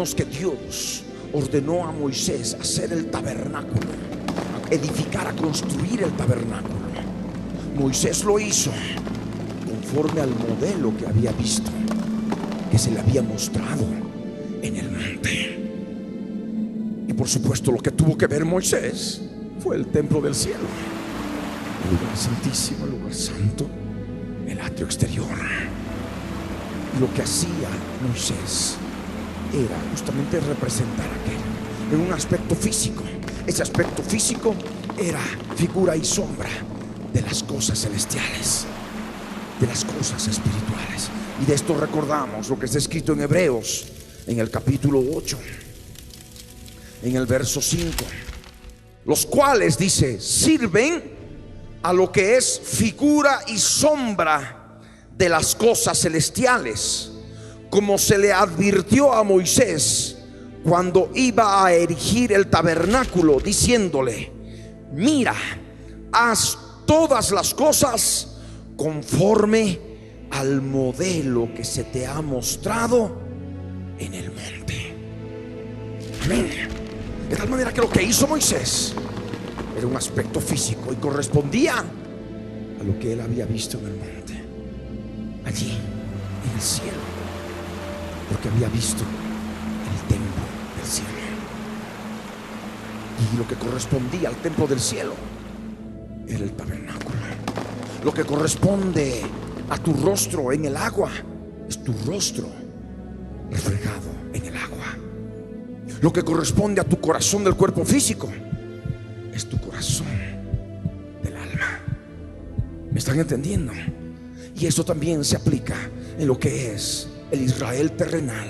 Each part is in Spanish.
vemos que Dios ordenó a Moisés hacer el tabernáculo, edificar, a construir el tabernáculo. Moisés lo hizo conforme al modelo que había visto, que se le había mostrado en el monte. Y por supuesto, lo que tuvo que ver Moisés fue el templo del cielo, el lugar santísimo, el lugar santo, el atrio exterior. Y lo que hacía Moisés era justamente representar aquel en un aspecto físico. Ese aspecto físico era figura y sombra de las cosas celestiales, de las cosas espirituales. Y de esto recordamos lo que está escrito en Hebreos, en el capítulo 8, en el verso 5, los cuales, dice, sirven a lo que es figura y sombra de las cosas celestiales, como se le advirtió a Moisés cuando iba a erigir el tabernáculo, diciéndole: mira, haz todas las cosas conforme al modelo que se te ha mostrado en el monte. Amén. De tal manera que lo que hizo Moisés era un aspecto físico y correspondía a lo que él había visto en el monte, allí en el cielo, porque había visto el templo del cielo. Y lo que correspondía al templo del cielo era el tabernáculo. Lo que corresponde a tu rostro en el agua es tu rostro reflejado en el agua. Lo que corresponde a tu corazón del cuerpo físico es tu corazón del alma. ¿Me están entendiendo? Y eso también se aplica en lo que es el Israel terrenal,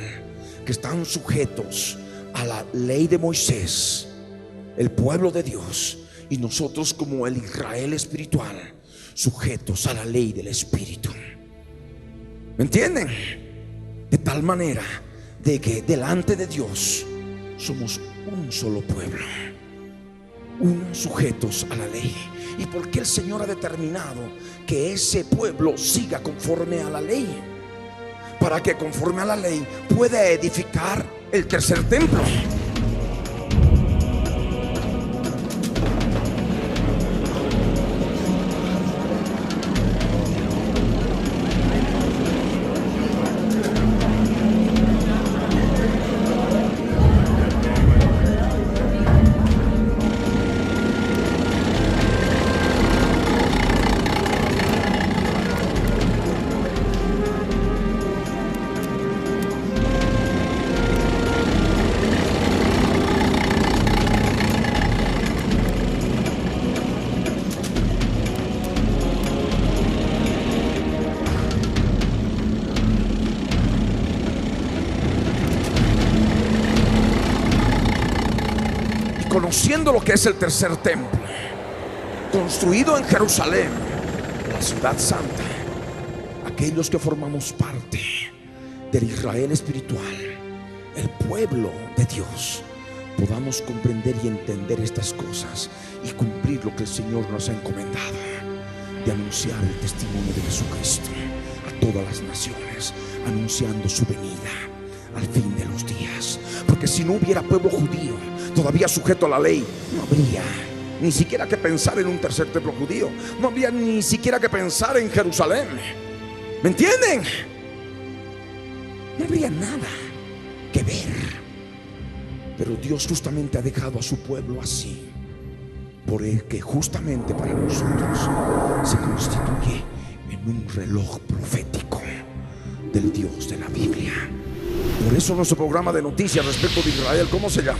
que están sujetos a la ley de Moisés, el pueblo de Dios, y nosotros como el Israel espiritual, sujetos a la ley del Espíritu. ¿Me entienden? De tal manera de que delante de Dios somos un solo pueblo, unos sujetos a la ley. ¿Y por qué el Señor ha determinado que ese pueblo siga conforme a la ley? Para que conforme a la ley pueda edificar el tercer templo. Conociendo lo que es el tercer templo, construido en Jerusalén, la ciudad santa, aquellos que formamos parte del Israel espiritual, el pueblo de Dios, podamos comprender y entender estas cosas y cumplir lo que el Señor nos ha encomendado, de anunciar el testimonio de Jesucristo a todas las naciones, anunciando su venida al fin de los días. Porque si no hubiera pueblo judío todavía sujeto a la ley, no habría ni siquiera que pensar en un tercer templo judío, no habría ni siquiera que pensar en Jerusalén. ¿Me entienden? No habría nada que ver. Pero Dios justamente ha dejado a su pueblo así, porque justamente para nosotros se constituye en un reloj profético del Dios de la Biblia. Por eso nuestro programa de noticias respecto de Israel, ¿cómo se llama?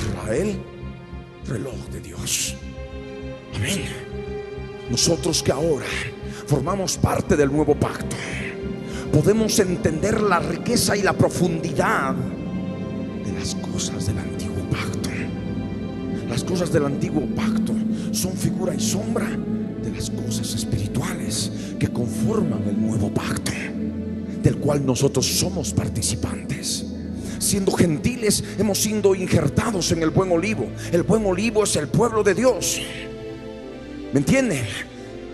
Israel, reloj de Dios. Amén. Nosotros que ahora formamos parte del nuevo pacto, podemos entender la riqueza y la profundidad de las cosas del antiguo pacto. Las cosas del antiguo pacto son figura y sombra de las cosas espirituales que conforman el nuevo pacto, del cual nosotros somos participantes. Siendo gentiles, hemos sido injertados en el buen olivo. El buen olivo es el pueblo de Dios. ¿Me entienden?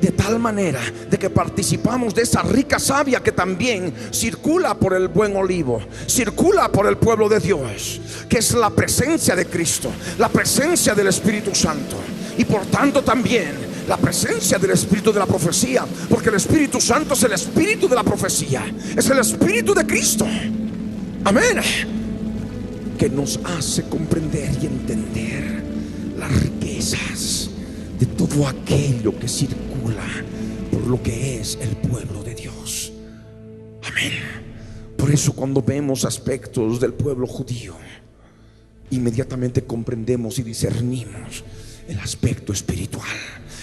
de tal manera de que participamos de esa rica savia que también circula por el buen olivo, circula por el pueblo de Dios, que es la presencia de Cristo, la presencia del Espíritu Santo, y por tanto también la presencia del Espíritu de la profecía, porque el Espíritu Santo es el Espíritu de la profecía, es el Espíritu de Cristo. Amén. Que nos hace comprender y entender las riquezas de todo aquello que circula por lo que es el pueblo de Dios. Amén. Por eso cuando vemos aspectos del pueblo judío, inmediatamente comprendemos y discernimos el aspecto espiritual.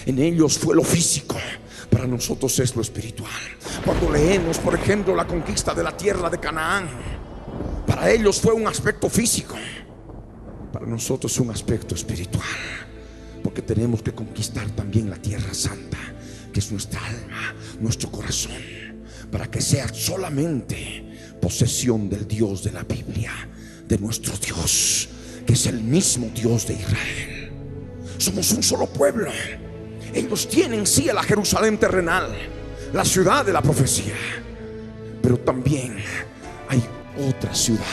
En ellos fue lo físico, para nosotros es lo espiritual. Cuando leemos, por ejemplo, la conquista de la tierra de Canaán, para ellos fue un aspecto físico, para nosotros es un aspecto espiritual, porque tenemos que conquistar también la tierra santa, que es nuestra alma, nuestro corazón, para que sea solamente posesión del Dios de la Biblia, de nuestro Dios, que es el mismo Dios de Israel. Somos un solo pueblo. Ellos tienen sí a la Jerusalén terrenal, la ciudad de la profecía, pero también hay otra ciudad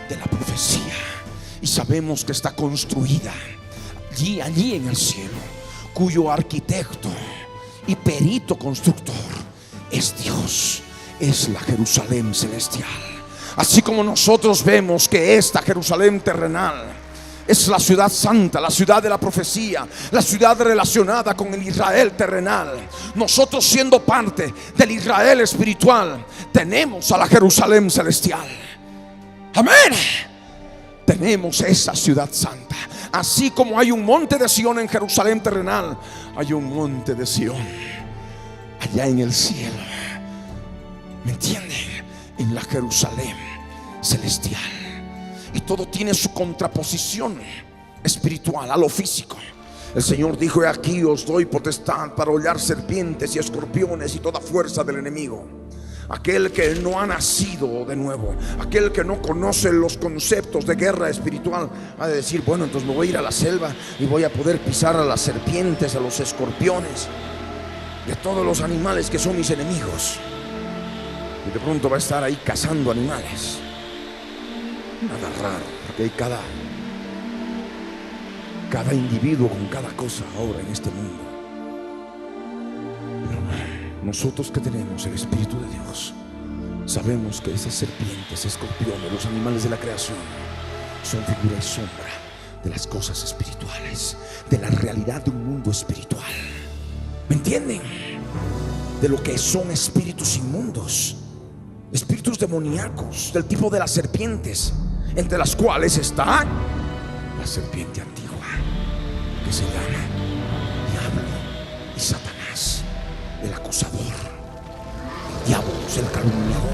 de la profecía, y sabemos que está construida allí en el cielo, cuyo arquitecto y perito constructor es Dios, es la Jerusalén celestial. Así como nosotros vemos que esta Jerusalén terrenal es la ciudad santa, la ciudad de la profecía, la ciudad relacionada con el Israel terrenal, nosotros siendo parte del Israel espiritual, tenemos a la Jerusalén celestial. Amén. Tenemos esa ciudad santa. Así como hay un monte de Sión en Jerusalén terrenal, hay un monte de Sión allá en el cielo. ¿Me entienden? En la Jerusalén celestial. Y todo tiene su contraposición espiritual a lo físico. El Señor dijo: he aquí os doy potestad para hollar serpientes y escorpiones y toda fuerza del enemigo. Aquel que no ha nacido de nuevo, aquel que no conoce los conceptos de guerra espiritual, ha de decir: bueno, entonces me voy a ir a la selva y voy a poder pisar a las serpientes, a los escorpiones, y a todos los animales que son mis enemigos. Y de pronto va a estar ahí cazando animales. Nada raro, porque hay cada individuo con cada cosa ahora en este mundo. Pero nosotros que tenemos el Espíritu de Dios, sabemos que esas serpientes, escorpiones, los animales de la creación son figura y sombra de las cosas espirituales, de la realidad de un mundo espiritual. ¿Me entienden? De lo que son espíritus inmundos, espíritus demoníacos, del tipo de las serpientes, entre las cuales está la serpiente antigua, que se llama Diablo y Satanás, el acusador, el diablo, el calumniador.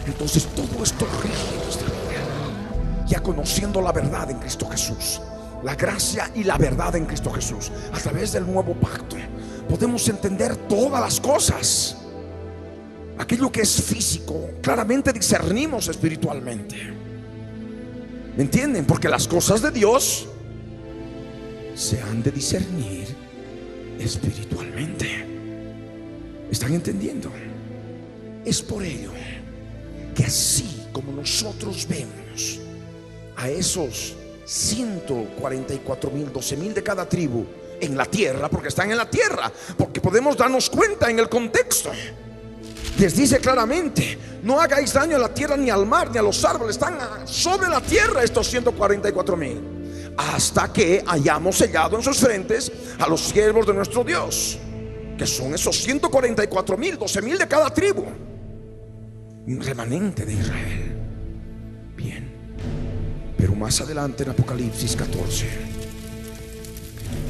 Entonces todo esto rige nuestra vida, ya conociendo la verdad en Cristo Jesús, la gracia y la verdad en Cristo Jesús. A través del nuevo pacto podemos entender todas las cosas. Aquello que es físico, claramente discernimos espiritualmente. ¿Me entienden? Porque las cosas de Dios se han de discernir espiritualmente. ¿Están entendiendo? Es por ello que así como nosotros vemos a esos 144,000, 12,000 de cada tribu en la tierra, porque están en la tierra, porque podemos darnos cuenta en el contexto. Les dice claramente: no hagáis daño a la tierra, ni al mar, ni a los árboles. Están sobre la tierra estos 144,000, hasta que hayamos sellado en sus frentes a los siervos de nuestro Dios, que son esos 144,000, 12,000 de cada tribu, un remanente de Israel. Bien, pero más adelante en Apocalipsis 14,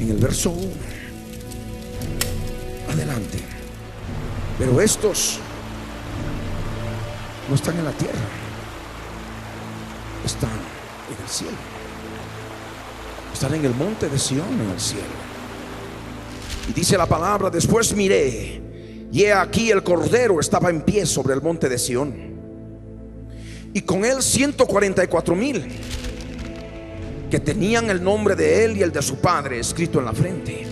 en el verso 1, adelante: pero estos no están en la tierra, están en el cielo, están en el monte de Sión, en el cielo. Y dice la palabra: después miré, y he aquí el Cordero estaba en pie sobre el monte de Sión, y con él 144,000 que tenían el nombre de él y el de su padre escrito en la frente.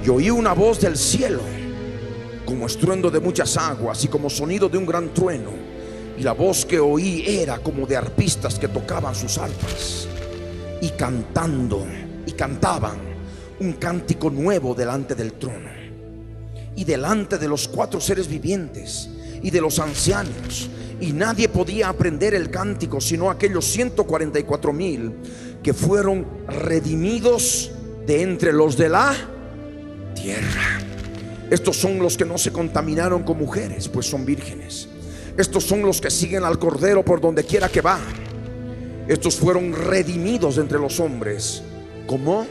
Y oí una voz del cielo, como estruendo de muchas aguas y como sonido de un gran trueno. Y la voz que oí era como de arpistas que tocaban sus arpas y cantaban un cántico nuevo delante del trono y delante de los 4 seres vivientes y de los ancianos. Y nadie podía aprender el cántico sino aquellos 144,000 que fueron redimidos de entre los de la tierra. Estos son los que no se contaminaron con mujeres, pues son vírgenes. Estos son los que siguen al Cordero por donde quiera que va. Estos fueron redimidos de entre los hombres como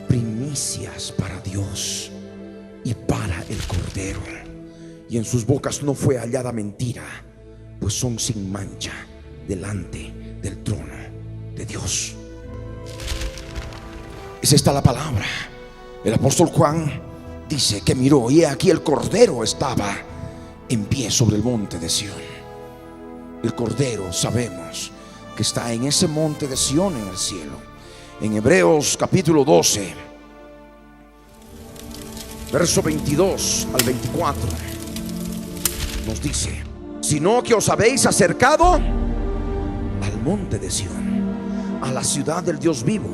primicias para Dios y para el Cordero. Y en sus bocas no fue hallada mentira, pues son sin mancha delante del trono de Dios. Es esta la palabra. El apóstol Juan dice que miró y aquí el Cordero estaba en pie sobre el monte de Sión. El Cordero sabemos que está en ese monte de Sión en el cielo. En Hebreos capítulo 12, verso 22 al 24 nos dice: sino que os habéis acercado al monte de Sión, a la ciudad del Dios vivo,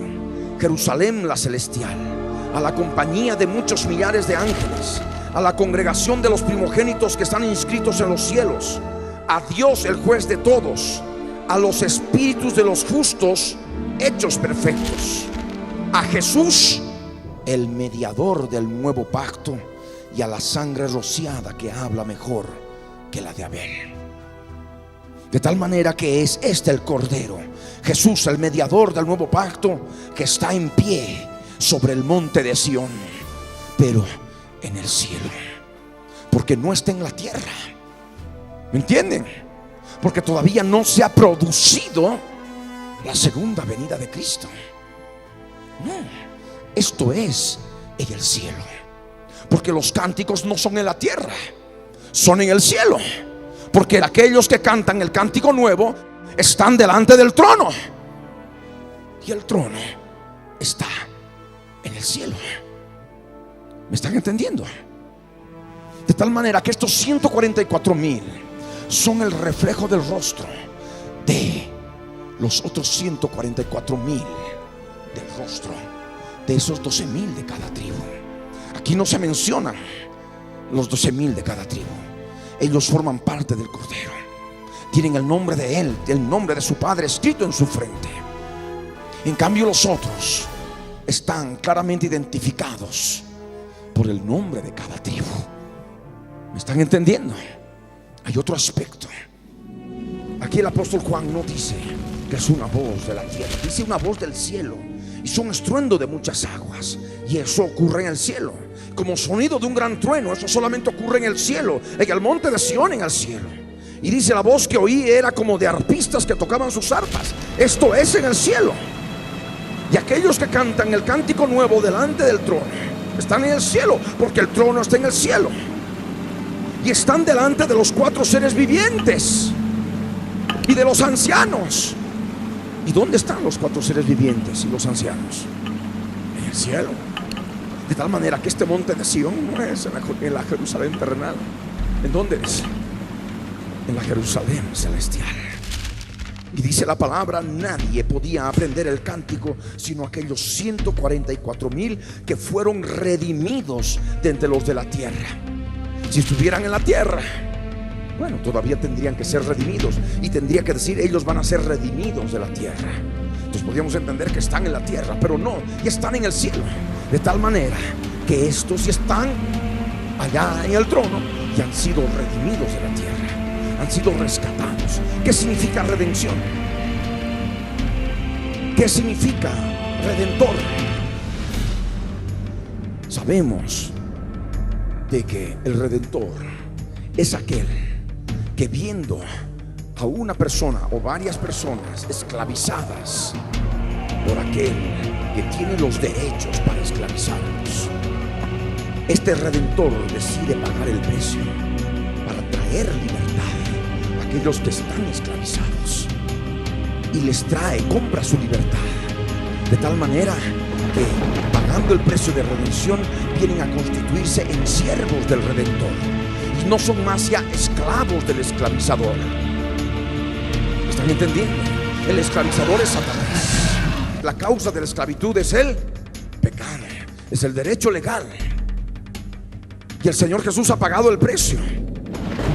Jerusalén la celestial, a la compañía de muchos millares de ángeles, a la congregación de los primogénitos que están inscritos en los cielos, a Dios el juez de todos, a los espíritus de los justos hechos perfectos, a Jesús el mediador del nuevo pacto, y a la sangre rociada que habla mejor que la de Abel. De tal manera que es este el Cordero, Jesús el mediador del nuevo pacto, que está en pie sobre el monte de Sión, pero en el cielo, porque no está en la tierra. ¿Me entienden? Porque todavía no se ha producido la segunda venida de Cristo. No, esto es en el cielo, porque los cánticos no son en la tierra, son en el cielo. Porque aquellos que cantan el cántico nuevo están delante del trono, y el trono está en el cielo. ¿Me están entendiendo? De tal manera que estos 144,000 son el reflejo del rostro de los otros 144,000 del rostro de esos 12,000 de cada tribu. Aquí no se mencionan los 12,000 de cada tribu. Ellos forman parte del Cordero, tienen el nombre de Él, el nombre de su Padre escrito en su frente. En cambio los otros están claramente identificados por el nombre de cada tribu. ¿Me están entendiendo? Hay otro aspecto. Aquí el apóstol Juan no dice que es una voz de la tierra, dice una voz del cielo, y son estruendo de muchas aguas. Y eso ocurre en el cielo, como sonido de un gran trueno. Eso solamente ocurre en el cielo, en el monte de Sión, en el cielo. Y dice: la voz que oí era como de arpistas que tocaban sus arpas. Esto es en el cielo. Y aquellos que cantan el cántico nuevo delante del trono están en el cielo, porque el trono está en el cielo. Y están delante de los 4 seres vivientes y de los ancianos. ¿Y dónde están los 4 seres vivientes y los ancianos? En el cielo. De tal manera que este monte de Sión no es en la Jerusalén terrenal. ¿En dónde es? En la Jerusalén celestial. Y dice la palabra: nadie podía aprender el cántico sino aquellos 144,000 que fueron redimidos de entre los de la tierra. Si estuvieran en la tierra, bueno, todavía tendrían que ser redimidos, y tendría que decir: ellos van a ser redimidos de la tierra. Entonces podríamos entender que están en la tierra, pero no, y están en el cielo. De tal manera que estos están allá en el trono y han sido redimidos de la tierra, han sido rescatados. ¿Qué significa redención? ¿Qué significa redentor? Sabemos de que el redentor es aquel que, viendo a una persona o varias personas esclavizadas por aquel que tiene los derechos para esclavizarlos, este redentor decide pagar el precio para traer libertad a aquellos que están esclavizados, y les trae, compra su libertad, de tal manera que, pagando pagando el precio de redención, vienen a constituirse en siervos del Redentor y no son más ya esclavos del esclavizador. ¿Están entendiendo? El esclavizador es Satanás. La causa de la esclavitud es el pecado, es el derecho legal. Y el Señor Jesús ha pagado el precio,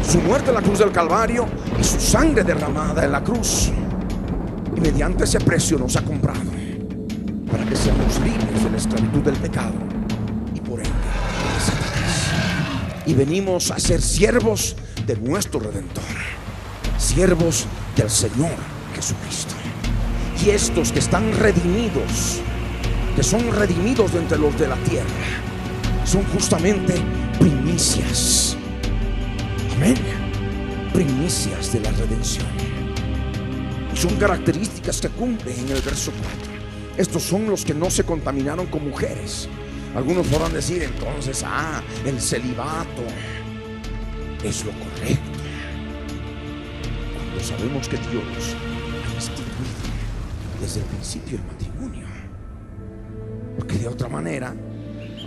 su muerte en la cruz del Calvario y su sangre derramada en la cruz. Y mediante ese precio nos ha comprado para que seamos libres de la esclavitud del pecado y por ende de Satanás. Y venimos a ser siervos de nuestro Redentor, siervos del Señor Jesucristo. Y estos que están redimidos, que son redimidos de entre los de la tierra, son justamente primicias. Amén. Primicias de la redención. Y son características que cumplen en el verso 4. Estos son los que no se contaminaron con mujeres. Algunos podrán decir entonces, el celibato es lo correcto, cuando sabemos que Dios ha instituido desde el principio el matrimonio. Porque de otra manera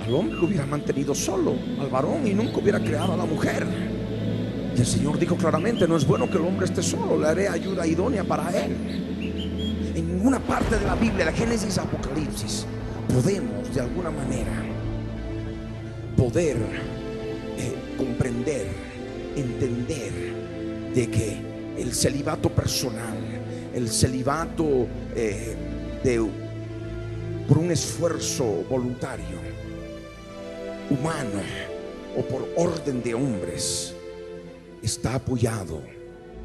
al hombre lo hubiera mantenido solo, al varón, y nunca hubiera creado a la mujer. Y el Señor dijo claramente: no es bueno que el hombre esté solo, le haré ayuda idónea para él. En ninguna parte de la Biblia, de Génesis a Apocalipsis, podemos de alguna manera poder comprender, entender de que el celibato personal, el celibato por un esfuerzo voluntario, humano o por orden de hombres, está apoyado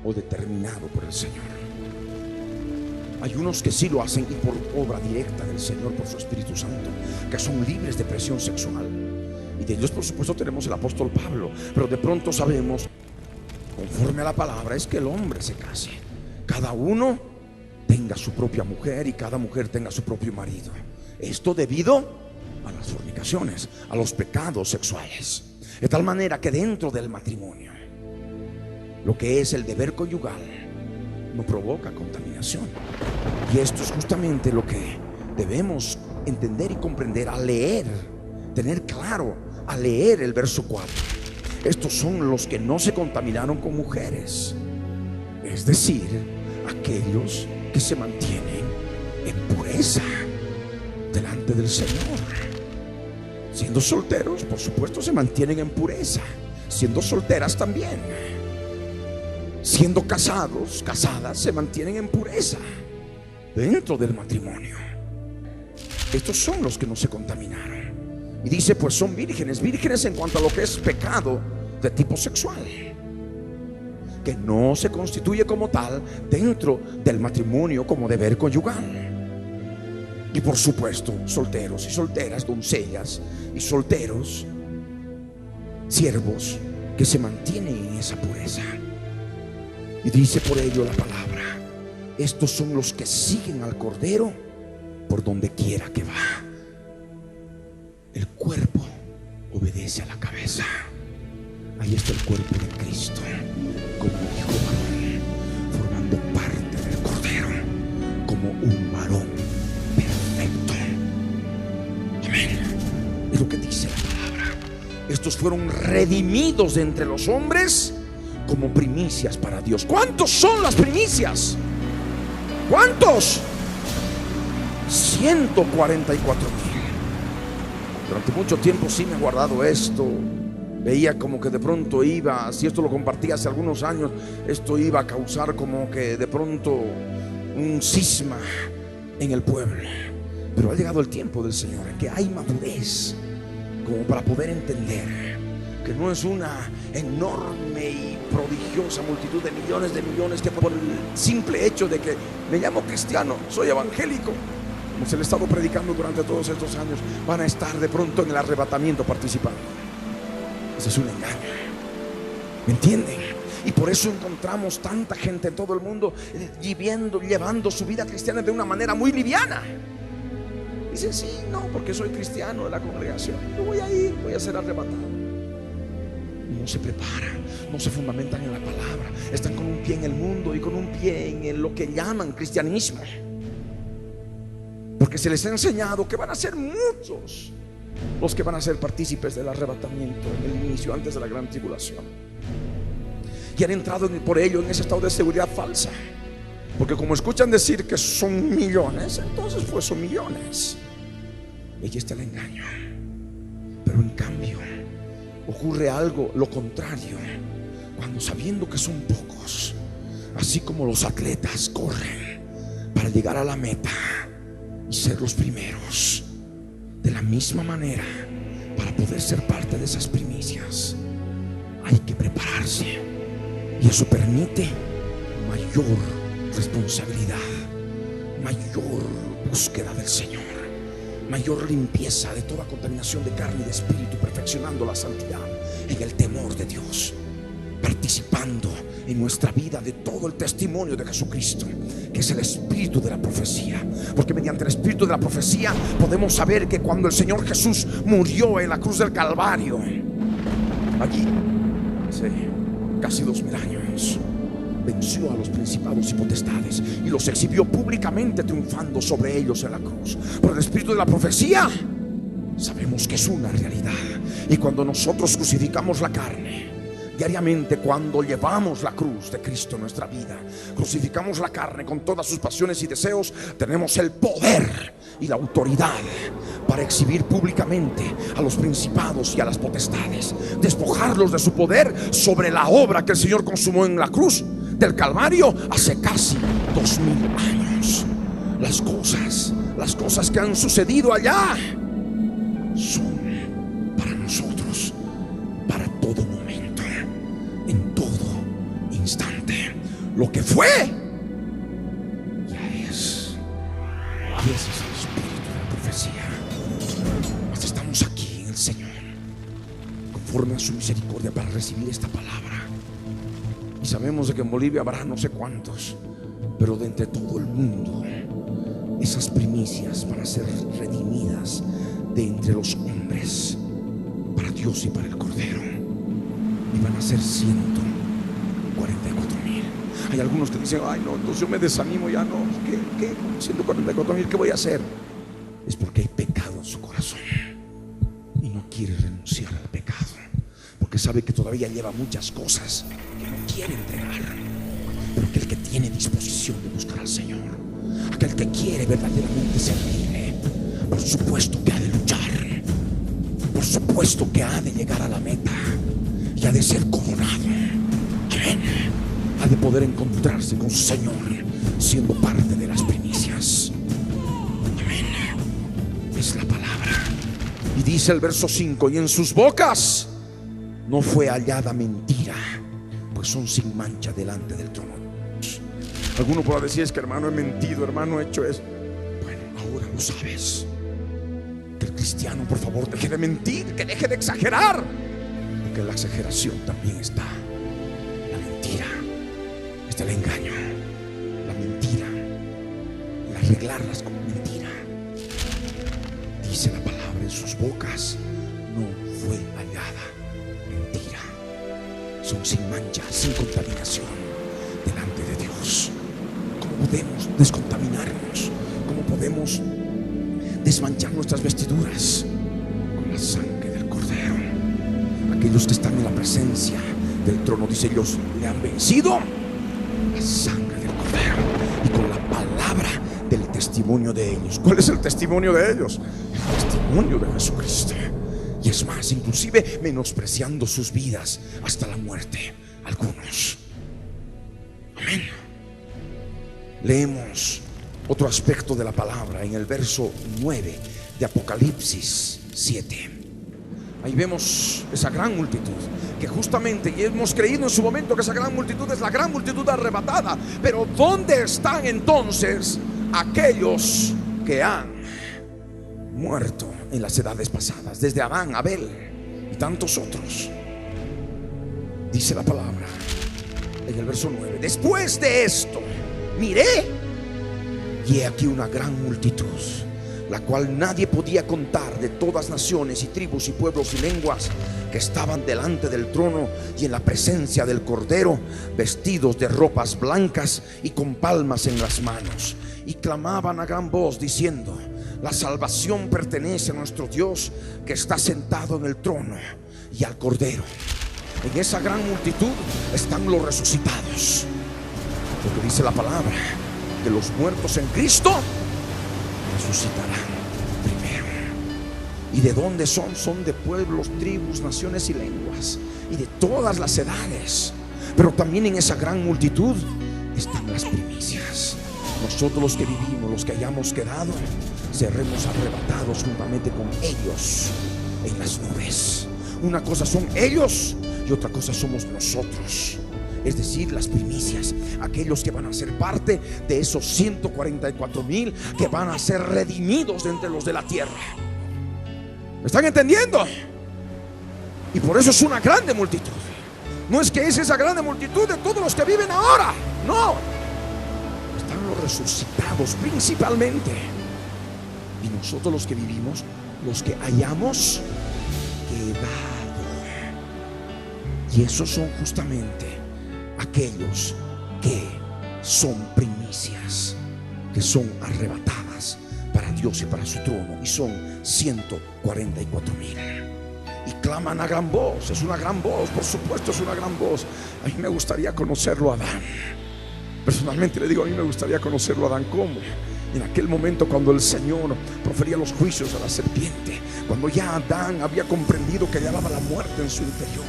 o determinado por el Señor. Hay unos que sí lo hacen y por obra directa del Señor, por su Espíritu Santo, que son libres de presión sexual. Y de ellos, por supuesto, tenemos el apóstol Pablo. Pero de pronto sabemos, conforme a la palabra, es que el hombre se case, cada uno tenga su propia mujer y cada mujer tenga su propio marido. Esto debido a las fornicaciones, a los pecados sexuales. De tal manera que dentro del matrimonio, lo que es el deber conyugal no provoca contaminación. Y esto es justamente lo que debemos entender y comprender al leer, tener claro al leer el verso 4. Estos son los que no se contaminaron con mujeres, es decir, aquellos que se mantienen en pureza delante del Señor. Siendo solteros, por supuesto, se mantienen en pureza. Siendo solteras también. Siendo casados, casadas, se mantienen en pureza dentro del matrimonio. Estos son los que no se contaminaron. Y dice, pues son vírgenes, vírgenes en cuanto a lo que es pecado de tipo sexual, que no se constituye como tal dentro del matrimonio como deber conyugal. Y por supuesto, solteros y solteras, doncellas y solteros, siervos que se mantienen en esa pureza. Y dice por ello la palabra: estos son los que siguen al Cordero por donde quiera que va. El cuerpo obedece a la cabeza. Ahí está el cuerpo de Cristo, como hijo varón, formando parte del Cordero, como un varón perfecto. Amén. Es lo que dice la palabra. Estos fueron redimidos de entre los hombres como primicias para Dios. ¿Cuántos son las primicias? ¿Cuántos? 144,000. Durante mucho tiempo sí me he guardado esto. Veía como que de pronto iba, si esto lo compartí hace algunos años, esto iba a causar como que de pronto un cisma en el pueblo. Pero ha llegado el tiempo del Señor en que hay madurez como para poder entender que no es una enorme y prodigiosa multitud de millones que por el simple hecho de que me llamo cristiano, soy evangélico, como se le ha estado predicando durante todos estos años, van a estar de pronto en el arrebatamiento participando. Ese es un engaño. ¿Me entienden? Y por eso encontramos tanta gente en todo el mundo llevando su vida cristiana de una manera muy liviana. Dicen, sí, no, porque soy cristiano de la congregación, yo voy a ir, voy a ser arrebatado. No se preparan, no se fundamentan en la palabra. Están con un pie en el mundo y con un pie en lo que llaman cristianismo. Porque se les ha enseñado que van a ser muchos los que van a ser partícipes del arrebatamiento en el inicio, antes de la gran tribulación. Y han entrado por ello en ese estado de seguridad falsa. Porque como escuchan decir que son millones, entonces pues son millones. Y allí está el engaño. Pero en cambio ocurre algo, lo contrario, cuando sabiendo que son pocos, así como los atletas corren para llegar a la meta y ser los primeros, de la misma manera, para poder ser parte de esas primicias, hay que prepararse. Y eso permite mayor responsabilidad, mayor búsqueda del Señor, mayor limpieza de toda contaminación de carne y de espíritu, perfeccionando la santidad en el temor de Dios, participando en nuestra vida de todo el testimonio de Jesucristo, que es el espíritu de la profecía. Porque mediante el espíritu de la profecía podemos saber que cuando el Señor Jesús murió en la cruz del Calvario, allí hace casi 2000 años, venció a los principados y potestades y los exhibió públicamente, triunfando sobre ellos en la cruz. Por el espíritu de la profecía sabemos que es una realidad. Y cuando nosotros crucificamos la carne diariamente, cuando llevamos la cruz de Cristo en nuestra vida, crucificamos la carne con todas sus pasiones y deseos, tenemos el poder y la autoridad para exhibir públicamente a los principados y a las potestades, despojarlos de su poder sobre la obra que el Señor consumó en la cruz del Calvario hace casi 2000 años. Las cosas que han sucedido allá son para nosotros, para todo momento, en todo instante. Lo que fue, ya es. Y ese es el espíritu de la profecía. Mas estamos aquí en el Señor, conforme a su misericordia, para recibir esta palabra. Y sabemos de que en Bolivia habrá no sé cuántos, pero de entre todo el mundo, esas primicias van a ser redimidas de entre los hombres para Dios y para el Cordero, y van a ser 144,000. Hay algunos que dicen: ay no, entonces yo me desanimo, ya no, ¿qué? 144,000, ¿qué voy a hacer? Es porque hay pecado en su corazón y no quiere renunciar al pecado, porque sabe que todavía lleva muchas cosas que no quiere entregar. Pero aquel que tiene disposición de buscar al Señor, aquel que quiere verdaderamente servirle, por supuesto que ha de luchar, por supuesto que ha de llegar a la meta y ha de ser coronado. Amén. Ha de poder encontrarse con su Señor siendo parte de las primicias. Amén. Es la palabra. Y dice el verso 5: y en sus bocas no fue hallada mentira, pues son sin mancha delante del trono. Alguno podrá decir: es que hermano, he mentido, hermano, he hecho eso. Bueno, ahora lo sabes. Que el cristiano, por favor, deje de mentir, que deje de exagerar, porque en la exageración también está la mentira, está el engaño, la mentira, el arreglarlas como mentira. Dice la palabra: en sus bocas no fue hallada mentira. Son sin mancha, sin contaminación delante de Dios. ¿Cómo podemos descontaminarnos? ¿Cómo podemos desmanchar nuestras vestiduras? Con la sangre del Cordero. Aquellos que están en la presencia del trono, dice, ellos le han vencido la sangre del Cordero y con la palabra del testimonio de ellos. ¿Cuál es el testimonio de ellos? El testimonio de Jesucristo. Y es más, inclusive menospreciando sus vidas hasta la muerte algunos. Amén. Leemos otro aspecto de la palabra en el verso 9 de Apocalipsis 7. Ahí vemos esa gran multitud que justamente, y hemos creído en su momento que esa gran multitud es la gran multitud arrebatada. Pero ¿dónde están entonces aquellos que han muerto en las edades pasadas, desde Adán, Abel y tantos otros? Dice la palabra en el verso 9: después de esto miré, y he aquí una gran multitud la cual nadie podía contar, de todas naciones y tribus y pueblos y lenguas, que estaban delante del trono y en la presencia del Cordero, vestidos de ropas blancas y con palmas en las manos, y clamaban a gran voz diciendo: la salvación pertenece a nuestro Dios, que está sentado en el trono, y al Cordero. En esa gran multitud están los resucitados, porque dice la palabra que los muertos en Cristo resucitarán primero. ¿Y de dónde son? Son de pueblos, tribus, naciones y lenguas, y de todas las edades. Pero también en esa gran multitud están las primicias. Nosotros, los que vivimos, los que hayamos quedado, seremos arrebatados juntamente con ellos en las nubes. Una cosa son ellos y otra cosa somos nosotros. Es decir, las primicias, aquellos que van a ser parte de esos 144,000 que van a ser redimidos de entre los de la tierra. ¿Me están entendiendo? Y por eso es una grande multitud. No es que es esa grande multitud de todos los que viven ahora, no. Están los resucitados principalmente. Y nosotros, los que vivimos, los que hayamos quedado. Y esos son justamente aquellos que son primicias, que son arrebatadas para Dios y para su trono, y son 144,000. Y claman a gran voz. Es una gran voz, por supuesto, es una gran voz. A mí me gustaría conocerlo a Adán. Personalmente le digo, a mí me gustaría conocerlo a Adán. ¿Cómo? En aquel momento, cuando el Señor profería los juicios a la serpiente, cuando ya Adán había comprendido que hallaba la muerte en su interior,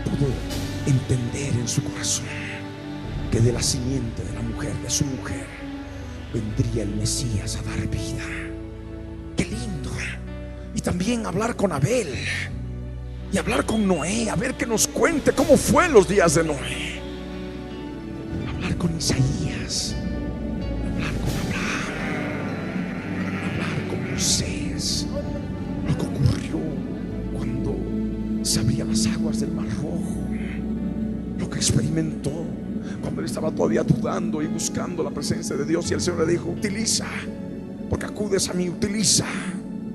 pudo entender en su corazón que de la simiente de la mujer, de su mujer, vendría el Mesías a dar vida. Qué lindo. Y también hablar con Abel y hablar con Noé, a ver que nos cuente cómo fue los días de Noé. Hablar con Isaías, hablar con Abraham, hablar con Moisés, lo que ocurrió cuando se abrían las aguas del Mar Rojo, lo que experimentó cuando él estaba todavía dudando y buscando la presencia de Dios, y el Señor le dijo: utiliza, porque acudes a mí, utiliza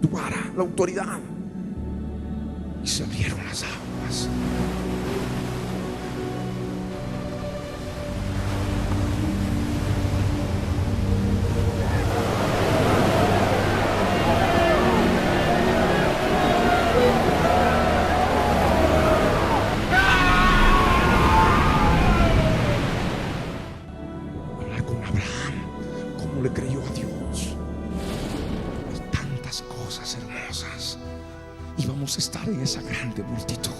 tu vara, la autoridad. Y se abrieron las aguas. Hablar con Abraham, cómo le creyó a Dios. Tantas cosas hermosas. Y vamos a estar en esa grande multitud.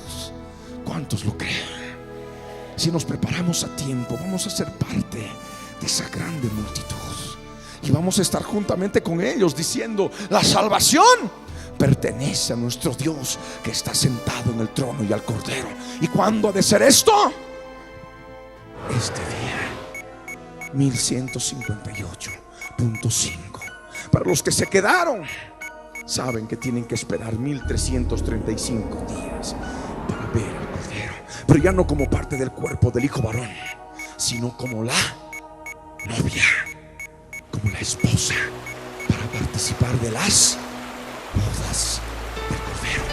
¿Cuántos lo creen? Si nos preparamos a tiempo, vamos a ser parte de esa grande multitud. Y vamos a estar juntamente con ellos diciendo: la salvación pertenece a nuestro Dios, que está sentado en el trono y al Cordero. ¿Y cuándo ha de ser esto? Este día 1158.5. Para los que se quedaron, saben que tienen que esperar 1335 días para ver al Cordero, pero ya no como parte del cuerpo del Hijo varón, sino como la novia, como la esposa, para participar de las bodas del Cordero.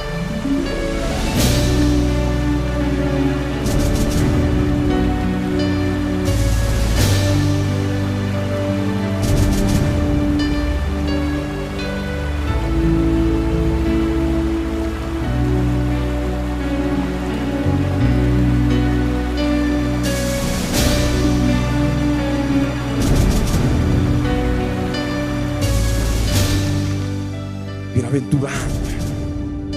Bienaventurado,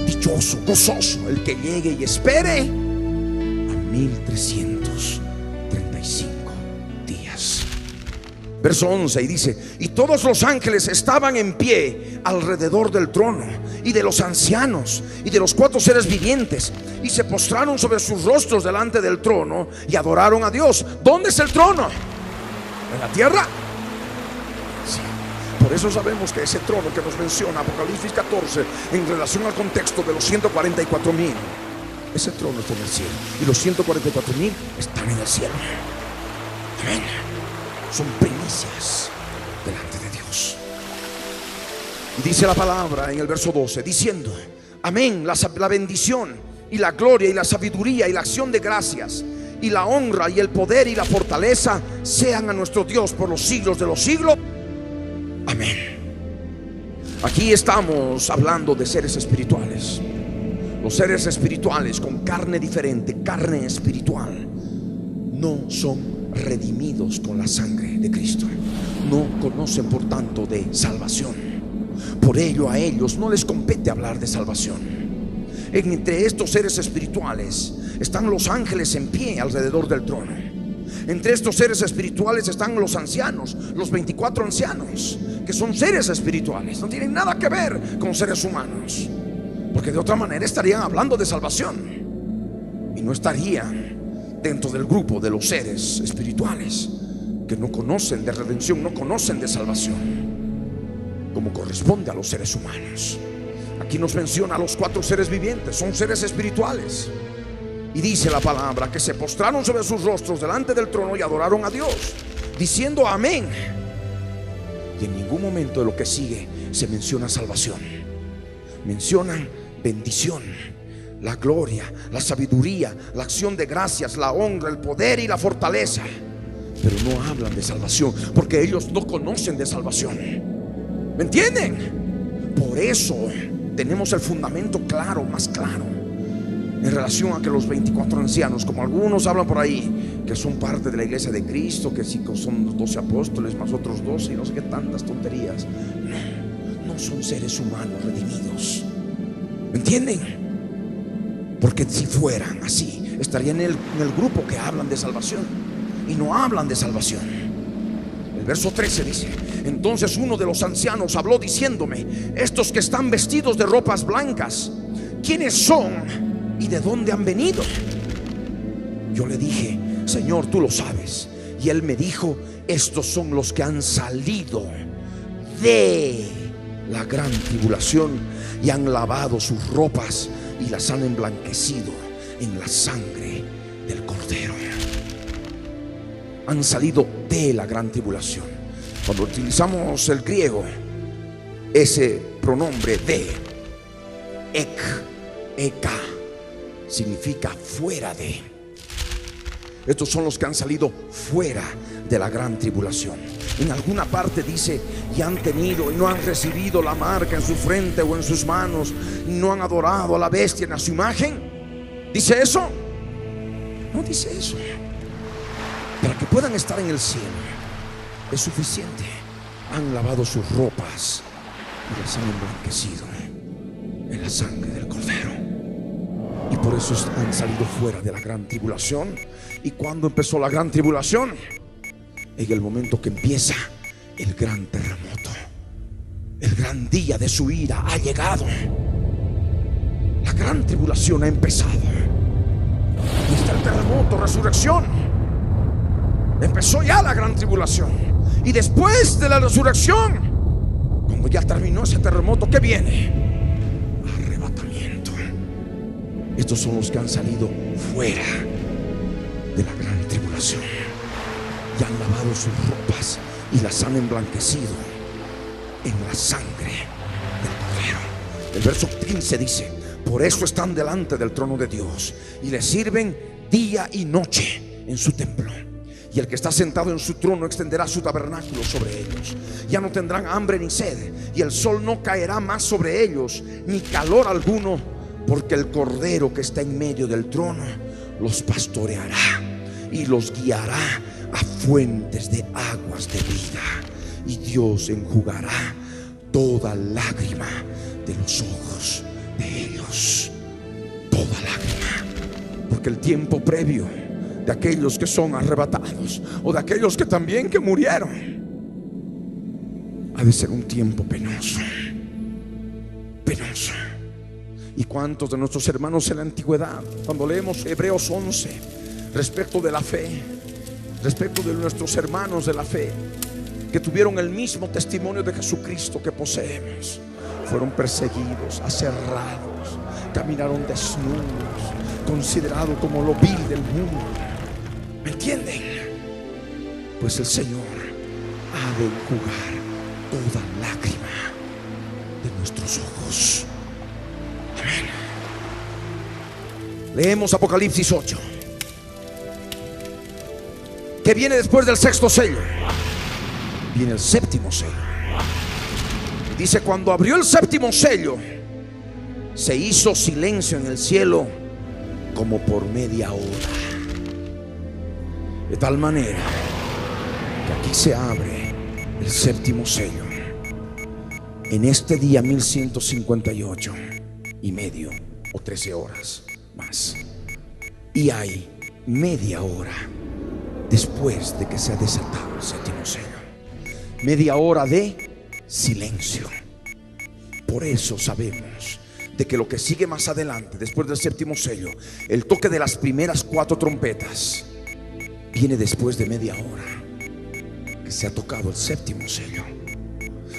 dichoso, gozoso el que llegue y espere a 1335 días. Verso 11, y dice: y todos los ángeles estaban en pie alrededor del trono y de los ancianos y de los 4 seres vivientes, y se postraron sobre sus rostros delante del trono y adoraron a Dios. ¿Dónde es el trono? ¿En la tierra? Sí. Por eso sabemos que ese trono que nos menciona Apocalipsis 14 en relación al contexto de los 144,000, ese trono está en el cielo, y los 144,000 están en el cielo. Amén. Son primicias delante de Dios. Dice la palabra en el verso 12, diciendo: amén, la bendición y la gloria y la sabiduría y la acción de gracias y la honra y el poder y la fortaleza sean a nuestro Dios por los siglos de los siglos. Amén. Aquí estamos hablando de seres espirituales. Los seres espirituales con carne diferente, carne espiritual, no son redimidos con la sangre de Cristo. No conocen por tanto de salvación. Por ello a ellos no les compete hablar de salvación. Entre estos seres espirituales están los ángeles en pie alrededor del trono. Entre estos seres espirituales están los ancianos, los 24 ancianos, que son seres espirituales. No tienen nada que ver con seres humanos, porque de otra manera estarían hablando de salvación y no estarían dentro del grupo de los seres espirituales que no conocen de redención, no conocen de salvación como corresponde a los seres humanos. Aquí nos menciona a los 4 seres vivientes, son seres espirituales. Y dice la palabra que se postraron sobre sus rostros delante del trono y adoraron a Dios, diciendo amén. Y en ningún momento de lo que sigue se menciona salvación. Mencionan bendición, la gloria, la sabiduría, la acción de gracias, la honra, el poder y la fortaleza. Pero no hablan de salvación, porque ellos no conocen de salvación. ¿Me entienden? Por eso tenemos el fundamento claro, más claro, en relación a que los 24 ancianos, como algunos hablan por ahí, que son parte de la iglesia de Cristo, que si son los 12 apóstoles más otros 12 y no sé qué tantas tonterías. No son seres humanos redimidos. ¿Me entienden? Porque si fueran así, estarían en el grupo que hablan de salvación y no hablan de salvación. El verso 13 dice: entonces uno de los ancianos habló diciéndome: estos que están vestidos de ropas blancas, ¿quiénes son y de dónde han venido? Yo le dije: Señor, tú lo sabes. Y él me dijo: estos son los que han salido de la gran tribulación y han lavado sus ropas y las han emblanquecido en la sangre del Cordero. Han salido de la gran tribulación. Cuando utilizamos el griego, ese pronombre de, eka, significa fuera de. Estos son los que han salido fuera de la gran tribulación. En alguna parte dice: y han tenido y no han recibido la marca en su frente o en sus manos, y no han adorado a la bestia ni a su imagen. ¿Dice eso? No dice eso. Para que puedan estar en el cielo es suficiente. Han lavado sus ropas y las han emblanquecido en la sangre del Cordero. Y por eso han salido fuera de la gran tribulación. ¿Y cuándo empezó la gran tribulación? En el momento que empieza el gran terremoto. El gran día de su ira ha llegado. La gran tribulación ha empezado. Y está el terremoto, resurrección. Empezó ya la gran tribulación. Y después de la resurrección, cuando ya terminó ese terremoto, ¿qué viene? Arrebatamiento. Estos son los que han salido fuera de la gran tribulación y han lavado sus ropas y las han emblanquecido en la sangre del Cordero. El verso 15 dice: por eso están delante del trono de Dios y le sirven día y noche en su templo. Y el que está sentado en su trono extenderá su tabernáculo sobre ellos. Ya no tendrán hambre ni sed, y el sol no caerá más sobre ellos, ni calor alguno, porque el Cordero que está en medio del trono los pastoreará y los guiará a fuentes de aguas de vida. Y Dios enjugará toda lágrima de los ojos de ellos. Toda lágrima. Porque el tiempo previo de aquellos que son arrebatados, o de aquellos que también que murieron, ha de ser un tiempo penoso. Penoso. ¿Y cuántos de nuestros hermanos en la antigüedad, cuando leemos Hebreos 11 respecto de la fe, respecto de nuestros hermanos de la fe, que tuvieron el mismo testimonio de Jesucristo que poseemos, fueron perseguidos, aserrados, caminaron desnudos, considerados como lo vil del mundo? ¿Me entienden? Pues el Señor ha de enjugar toda lágrima nuestros ojos. Amén. Leemos Apocalipsis 8. ¿Qué viene después del sexto sello? Viene el séptimo sello. Dice: cuando abrió el séptimo sello, se hizo silencio en el cielo como por media hora. De tal manera que aquí se abre el séptimo sello. En este día 1158 y medio o 13 horas más. Y hay media hora después de que se ha desatado el séptimo sello. Media hora de silencio. Por eso sabemos de que lo que sigue más adelante, después del séptimo sello, el toque de las primeras 4 trompetas, viene después de media hora que se ha tocado el séptimo sello.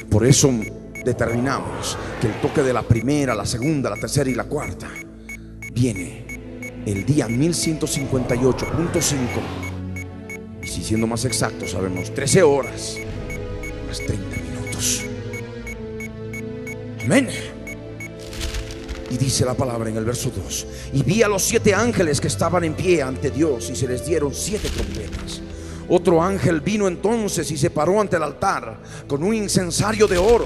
Por eso determinamos que el toque de la primera, la segunda, la tercera y la cuarta viene el día 1158.5. Y si siendo más exactos, sabemos 13 horas más 30 minutos. Amén. Y dice la palabra en el verso 2: y vi a los 7 ángeles que estaban en pie ante Dios, y se les dieron 7 trompetas. Otro ángel vino entonces y se paró ante el altar con un incensario de oro,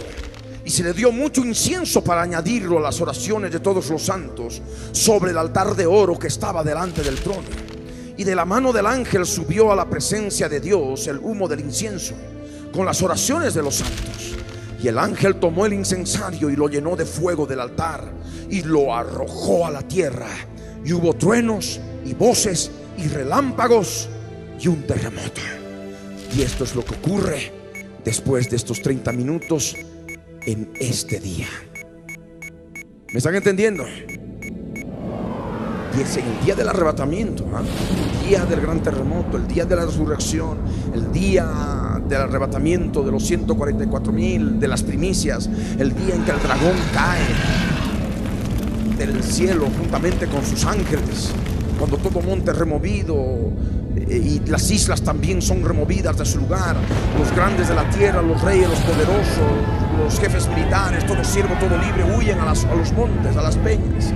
y se le dio mucho incienso para añadirlo a las oraciones de todos los santos sobre el altar de oro que estaba delante del trono. Y de la mano del ángel subió a la presencia de Dios el humo del incienso con las oraciones de los santos. Y el ángel tomó el incensario y lo llenó de fuego del altar y lo arrojó a la tierra. Y hubo truenos y voces y relámpagos y un terremoto. Y esto es lo que ocurre después de estos 30 minutos en este día. ¿Me están entendiendo? Y es en el día del arrebatamiento, el día del gran terremoto, el día de la resurrección, el día del arrebatamiento de los 144,000 de las primicias, el día en que el dragón cae del cielo juntamente con sus ángeles, cuando todo monte es removido y las islas también son removidas de su lugar, los grandes de la tierra, los reyes, los poderosos, los jefes militares, todo siervo, todo libre, huyen a los montes, a las peñas.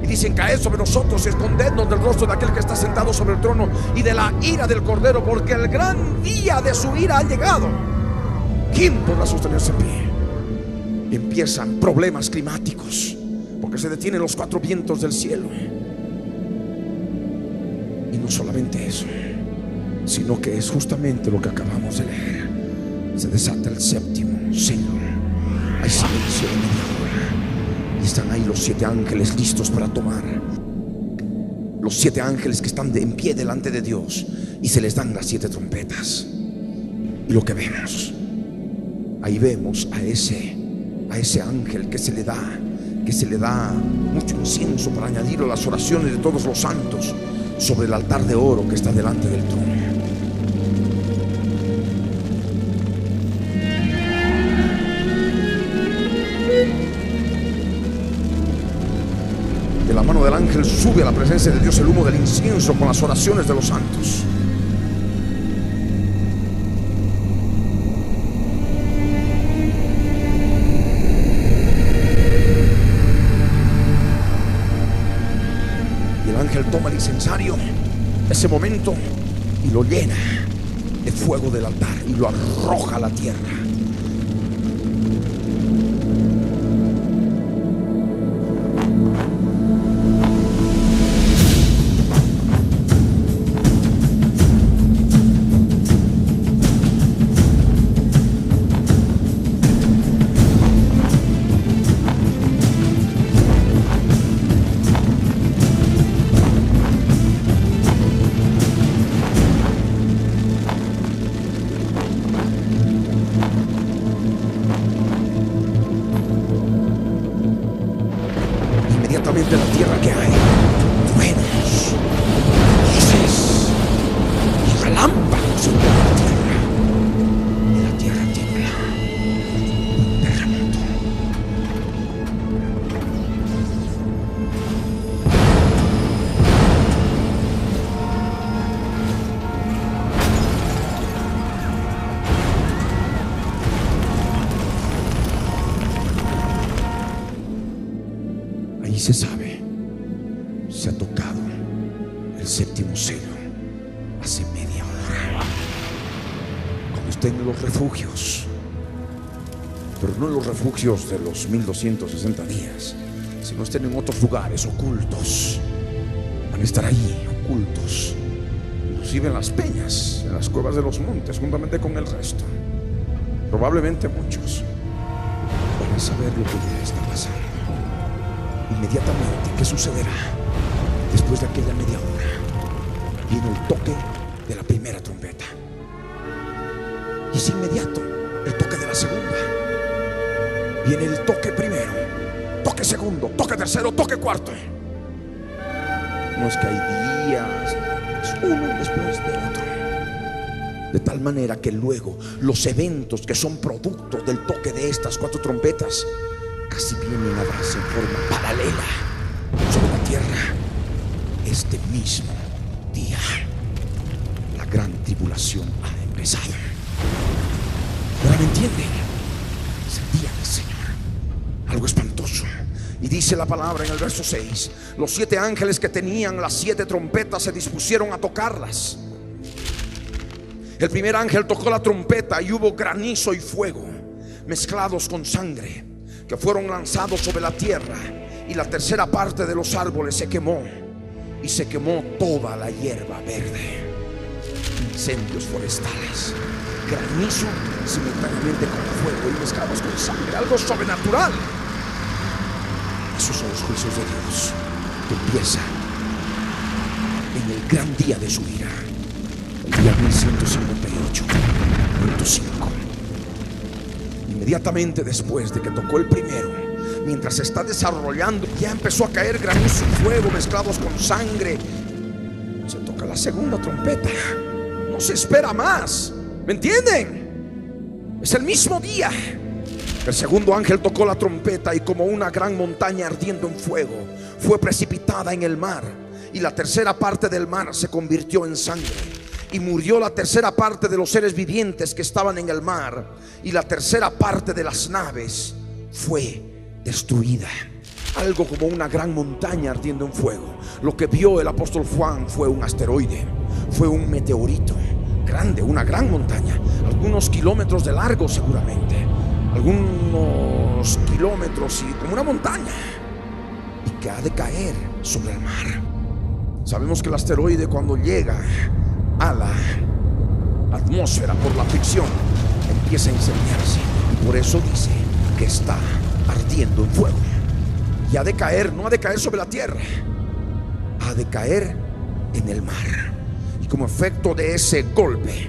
Y dicen: caed sobre nosotros y escondednos del rostro de aquel que está sentado sobre el trono y de la ira del Cordero, porque el gran día de su ira ha llegado. ¿Quién podrá sostenerse en pie? Y empiezan problemas climáticos, porque se detienen los 4 vientos del cielo. Y no solamente eso, sino que es justamente lo que acabamos de leer. Se desata el séptimo sello. Hay silencio de media hora. Y están ahí los 7 ángeles listos para tomar. Los 7 ángeles que están en pie delante de Dios, y se les dan las 7 trompetas. Y lo que vemos, ahí vemos a ese ángel que se le da mucho incienso para añadirlo a las oraciones de todos los santos sobre el altar de oro que está delante del trono. De la mano del ángel sube a la presencia de Dios el humo del incienso con las oraciones de los santos. Y el ángel toma el incensario, ese momento, y lo llena de fuego del altar y lo arroja a la tierra. Inmediatamente la tierra que hay truenos, voces y relámpagos sobre la tierra, y la tierra tiembla. Un terremoto. Y se sabe, se ha tocado el séptimo sello hace media hora. Cuando estén en los refugios, pero no en los refugios de los 1260 días, sino estén en otros lugares ocultos, van a estar ahí ocultos, inclusive en las peñas, en las cuevas de los montes, juntamente con el resto. Probablemente muchos van a saber lo que ya está pasando. Inmediatamente, ¿qué sucederá? Después de aquella media hora viene el toque de la primera trompeta, y es inmediato el toque de la segunda. Viene el toque primero, toque segundo, toque tercero, toque cuarto. No es que hay días, es uno después de otro, de tal manera que luego los eventos que son productos del toque de estas 4 trompetas casi vienen a darse en forma paralela sobre la tierra este mismo día. La gran tribulación ha empezado. ¿Ahora me entienden? Es el día del Señor, algo espantoso. Y dice la palabra en el verso 6: los 7 ángeles que tenían las 7 trompetas se dispusieron a tocarlas. El primer ángel tocó la trompeta y hubo granizo y fuego mezclados con sangre, que fueron lanzados sobre la tierra, y la tercera parte de los árboles se quemó, y se quemó toda la hierba verde. Incendios forestales, granizo simultáneamente con fuego y mezclados con sangre, algo sobrenatural. Esos son los juicios de Dios que empieza en el gran día de su ira, el día 1158.5. Inmediatamente después de que tocó el primero, mientras se está desarrollando, ya empezó a caer granizo y fuego mezclados con sangre. Se toca la segunda trompeta, no se espera más, ¿me entienden? Es el mismo día. El segundo ángel tocó la trompeta, y como una gran montaña ardiendo en fuego fue precipitada en el mar, y la tercera parte del mar se convirtió en sangre, y murió la tercera parte de los seres vivientes que estaban en el mar, y la tercera parte de las naves fue destruida. Algo como una gran montaña ardiendo en fuego. Lo que vio el apóstol Juan fue un asteroide, fue un meteorito grande, una gran montaña, algunos kilómetros de largo seguramente, algunos kilómetros, y como una montaña, y que ha de caer sobre el mar. Sabemos que el asteroide, cuando llega a la atmósfera por la fricción, empieza a incendiarse, y por eso dice que está ardiendo en fuego. Y ha de caer, no ha de caer sobre la tierra, ha de caer en el mar. Y como efecto de ese golpe,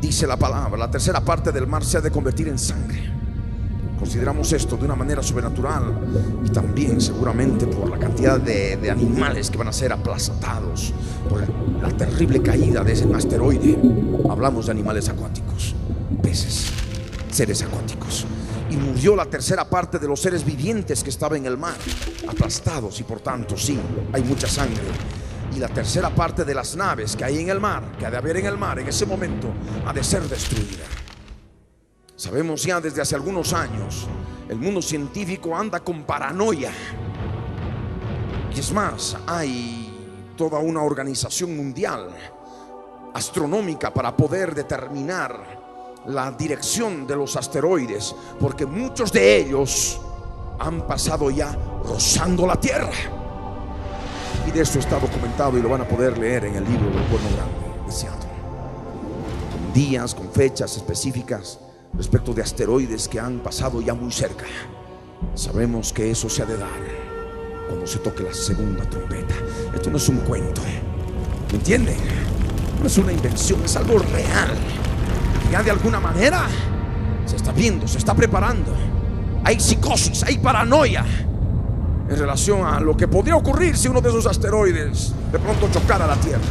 dice la palabra, la tercera parte del mar se ha de convertir en sangre. Consideramos esto de una manera sobrenatural, y también seguramente por la cantidad de animales que van a ser aplastados por la terrible caída de ese asteroide. Hablamos de animales acuáticos, peces, seres acuáticos. Y murió la tercera parte de los seres vivientes que estaban en el mar, aplastados, y por tanto sí, hay mucha sangre. Y la tercera parte de las naves que hay en el mar, que ha de haber en el mar en ese momento, ha de ser destruida. Sabemos ya desde hace algunos años, el mundo científico anda con paranoia. Y es más, hay toda una organización mundial astronómica para poder determinar la dirección de los asteroides, porque muchos de ellos han pasado ya rozando la Tierra. Y de esto está documentado, y lo van a poder leer en el libro del Cuerno Grande de Seattle, con días, con fechas específicas respecto de asteroides que han pasado ya muy cerca. Sabemos que eso se ha de dar cuando se toque la segunda trompeta. Esto no es un cuento, ¿me entienden? No es una invención, es algo real. Ya de alguna manera se está viendo, se está preparando. Hay psicosis, hay paranoia en relación a lo que podría ocurrir si uno de esos asteroides de pronto chocara la Tierra.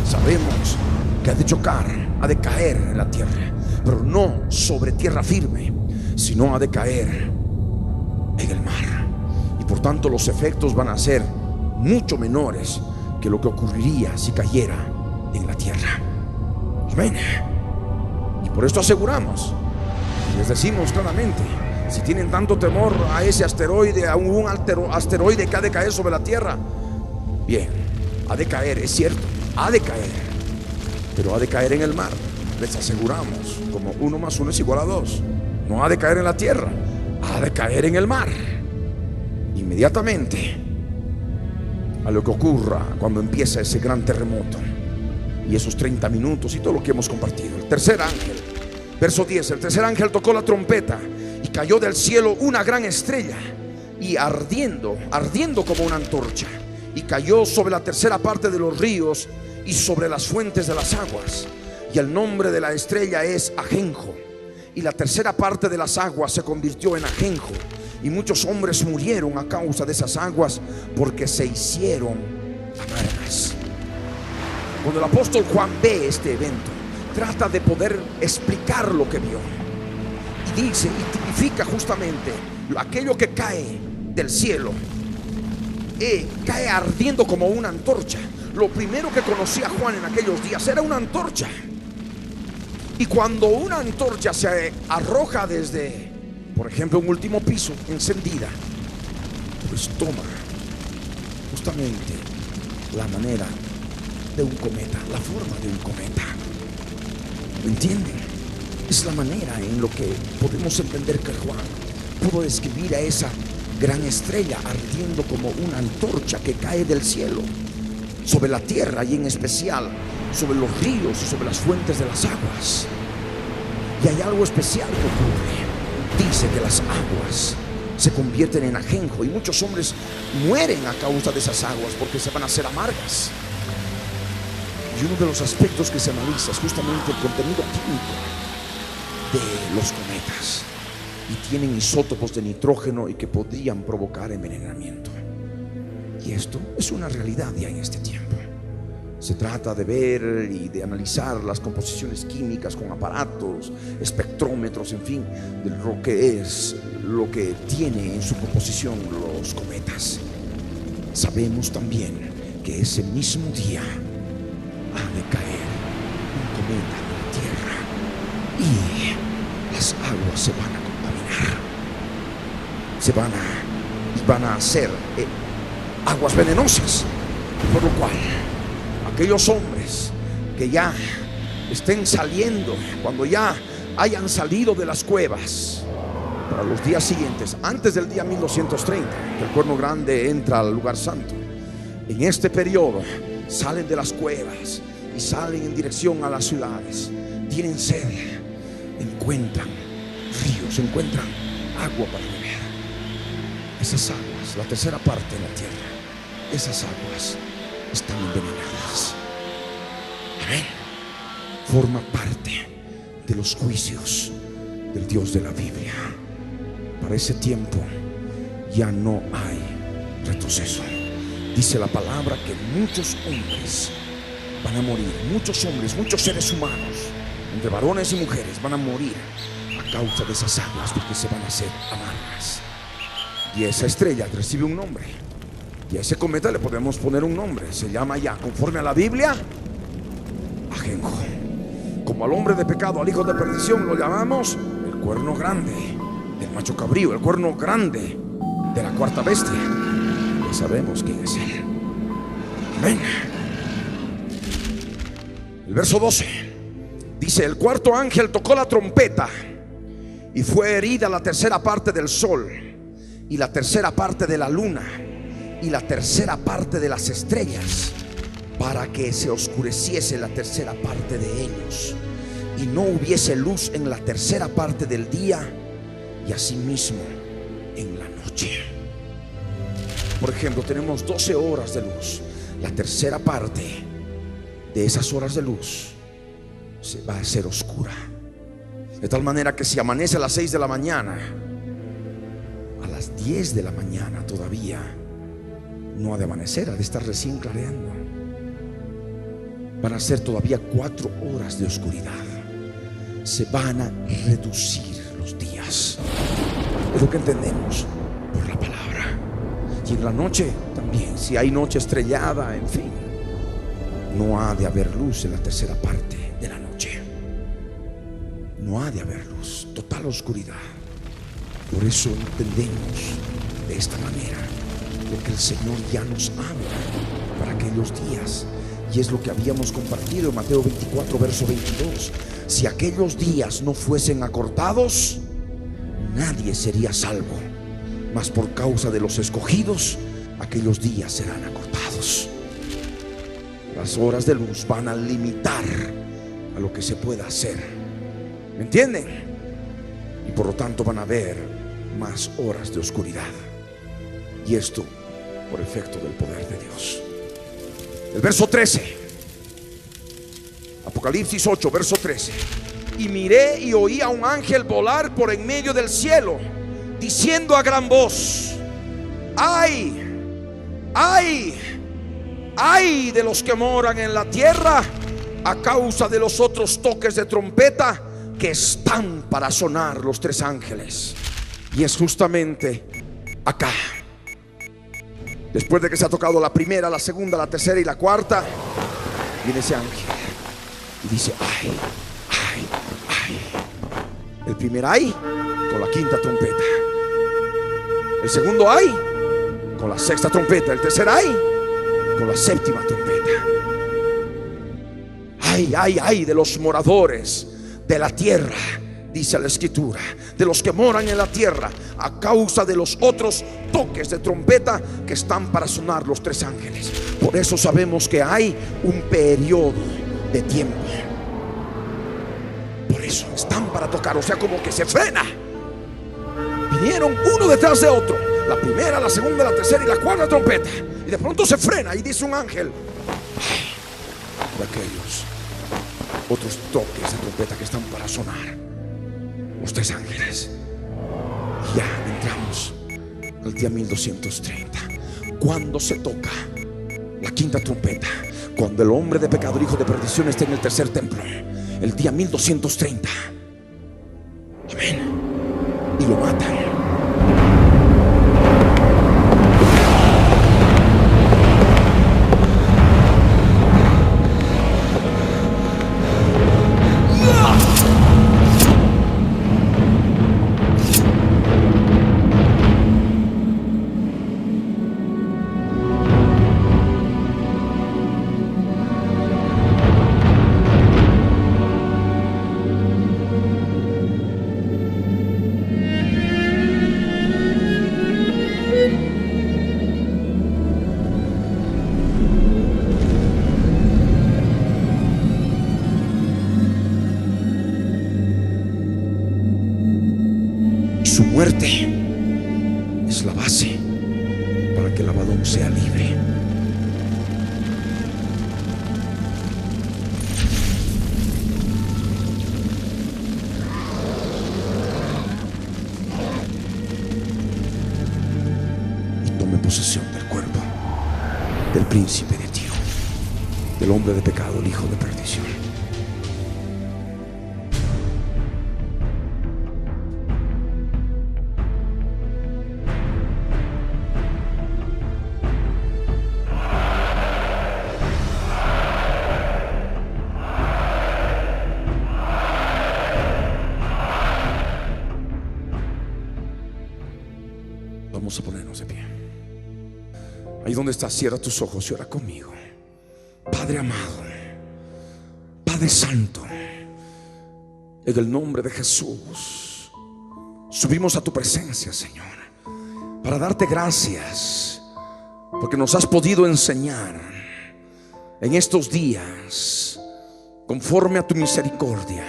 Sabemos que ha de chocar, ha de caer en la Tierra, pero no sobre tierra firme, sino ha de caer en el mar. Y por tanto los efectos van a ser mucho menores que lo que ocurriría si cayera en la tierra. Amén. Y por esto aseguramos y les decimos claramente Si tienen tanto temor a ese asteroide, a un asteroide que ha de caer sobre la Tierra, bien, ha de caer, es cierto, ha de caer, pero ha de caer en el mar. Les aseguramos, como 1 más 1 es igual a 2. No ha de caer en la tierra, ha de caer en el mar. Inmediatamente a lo que ocurra cuando empieza ese gran terremoto y esos 30 minutos y todo lo que hemos compartido. El tercer ángel, verso 10, el tercer ángel tocó la trompeta y cayó del cielo una gran estrella, y ardiendo como una antorcha, y cayó sobre la tercera parte de los ríos y sobre las fuentes de las aguas. Y el nombre de la estrella es Ajenjo. Y la tercera parte de las aguas se convirtió en ajenjo, y muchos hombres murieron a causa de esas aguas, porque se hicieron amargas. Cuando el apóstol Juan ve este evento, trata de poder explicar lo que vio, y dice y tipifica justamente aquello que cae del cielo, cae ardiendo como una antorcha. Lo primero que conocía Juan en aquellos días era una antorcha. Y cuando una antorcha se arroja desde, por ejemplo, un último piso encendida, pues toma justamente la manera de un cometa, la forma de un cometa. ¿Me entienden? Es la manera en lo que podemos entender que Juan pudo describir a esa gran estrella ardiendo como una antorcha que cae del cielo sobre la tierra, y en especial sobre los ríos y sobre las fuentes de las aguas. Y hay algo especial que ocurre. Dice que las aguas se convierten en ajenjo, y muchos hombres mueren a causa de esas aguas porque se van a hacer amargas. Y uno de los aspectos que se analiza es justamente el contenido químico de los cometas, y tienen isótopos de nitrógeno y que podrían provocar envenenamiento. Y esto es una realidad ya en este tiempo. Se trata de ver y de analizar las composiciones químicas con aparatos, espectrómetros, en fin, de lo que es, lo que tiene en su composición los cometas. Sabemos también que ese mismo día ha de caer un cometa en la tierra, y las aguas se van a contaminar, van a hacer aguas venenosas, por lo cual aquellos hombres que ya estén saliendo, cuando ya hayan salido de las cuevas, para los días siguientes, antes del día 1230, que el cuerno grande entra al lugar santo, en este periodo salen de las cuevas y salen en dirección a las ciudades, tienen sed, encuentran ríos, encuentran agua para beber. Esas aguas, la tercera parte de la tierra, esas aguas están envenenadas. Amén. Forma parte de los juicios del Dios de la Biblia. Para ese tiempo ya no hay retroceso. Dice la palabra que muchos hombres van a morir, muchos hombres, muchos seres humanos, entre varones y mujeres, van a morir a causa de esas aguas, porque se van a hacer amargas. Y esa estrella recibe un nombre, y a ese cometa le podemos poner un nombre. Se llama ya, conforme a la Biblia, Ajenjo. Como al hombre de pecado, al hijo de perdición, lo llamamos el cuerno grande del macho cabrío, el cuerno grande de la cuarta bestia. Ya sabemos quién es él. Amén. El verso 12 dice: el cuarto ángel tocó la trompeta, y fue herida la tercera parte del sol, y la tercera parte de la luna, y la tercera parte de las estrellas, para que se oscureciese la tercera parte de ellos, y no hubiese luz en la tercera parte del día, y asimismo en la noche. Por ejemplo, tenemos 12 horas de luz. La tercera parte de esas horas de luz se va a hacer oscura, de tal manera que si amanece a las 6 de la mañana, a las 10 de la mañana todavía no ha de amanecer, ha de estar recién clareando. Van a ser todavía 4 horas de oscuridad. Se van a reducir los días. Es lo que entendemos por la palabra. Y en la noche también, si hay noche estrellada, en fin, no ha de haber luz en la tercera parte de la noche. No ha de haber luz, total oscuridad. Por eso entendemos de esta manera lo que el Señor ya nos habla para aquellos días. Y es lo que habíamos compartido en Mateo 24, verso 22. Si aquellos días no fuesen acortados, nadie sería salvo. Mas por causa de los escogidos, aquellos días serán acortados. Las horas de luz van a limitar a lo que se pueda hacer. ¿Me entienden? Y por lo tanto van a haber más horas de oscuridad. Y esto por efecto del poder de Dios. El verso 13, Apocalipsis 8, verso 13. Y miré y oí a un ángel volar por en medio del cielo, diciendo a gran voz: ¡ay! ¡ay! ¡ay de los que moran en la tierra a causa de los otros toques de trompeta que están para sonar los tres ángeles! Y es justamente acá. Después de que se ha tocado la primera, la segunda, la tercera y la cuarta, viene ese ángel y dice: ¡ay! ¡ay! ¡ay! El primer ay con la quinta trompeta, el segundo ay con la sexta trompeta, el tercer ay con la séptima trompeta. ¡Ay, ay, ay de los moradores de la tierra! Dice la escritura, de los que moran en la tierra a causa de los otros toques de trompeta que están para sonar los tres ángeles. Por eso sabemos que hay un periodo de tiempo. Por eso están para tocar, o sea, como que se frena. Vinieron uno detrás de otro, la primera, la segunda, la tercera y la cuarta trompeta, y de pronto se frena y dice un ángel: ¡ay! De aquellos otros toques de trompeta que están para sonar los tres ángeles. Y ya entramos al día 1230, cuando se toca la quinta trompeta, cuando el hombre de pecado, hijo de perdición, está en el tercer templo, el día 1230. Amén. Y lo matan. Su muerte es la base para que el Abadón sea libre. Y tome posesión del cuerpo del príncipe de Tiro, del hombre de pecado, el hijo de perdición. Vamos a ponernos de pie. Ahí donde estás, cierra tus ojos y ora conmigo. Padre amado, Padre santo, en el nombre de Jesús, subimos a tu presencia, Señor, para darte gracias porque nos has podido enseñar en estos días, conforme a tu misericordia,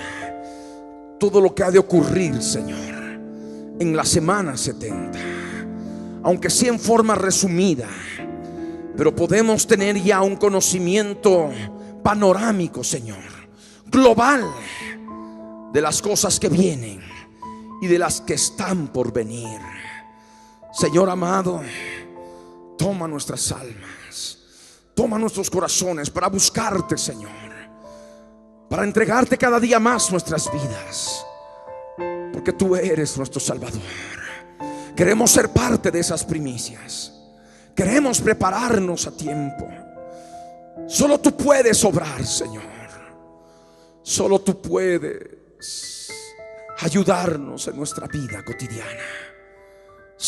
todo lo que ha de ocurrir, Señor, en la semana 70. Aunque sea en forma resumida, pero podemos tener ya un conocimiento panorámico, Señor, global, de las cosas que vienen y de las que están por venir. Señor amado, toma nuestras almas, toma nuestros corazones para buscarte, Señor, para entregarte cada día más nuestras vidas, porque tú eres nuestro Salvador. Queremos ser parte de esas primicias. Queremos prepararnos a tiempo. Solo tú puedes obrar, Señor. Solo tú puedes ayudarnos en nuestra vida cotidiana.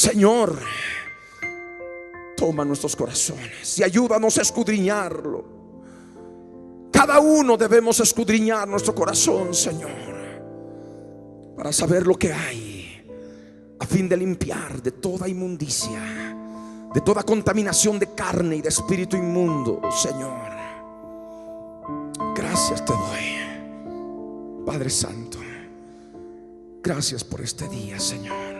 Señor, toma nuestros corazones y ayúdanos a escudriñarlo. Cada uno debemos escudriñar nuestro corazón, Señor, para saber lo que hay, a fin de limpiar de toda inmundicia, de toda contaminación de carne y de espíritu inmundo. Señor, gracias te doy, Padre Santo. Gracias por este día, Señor.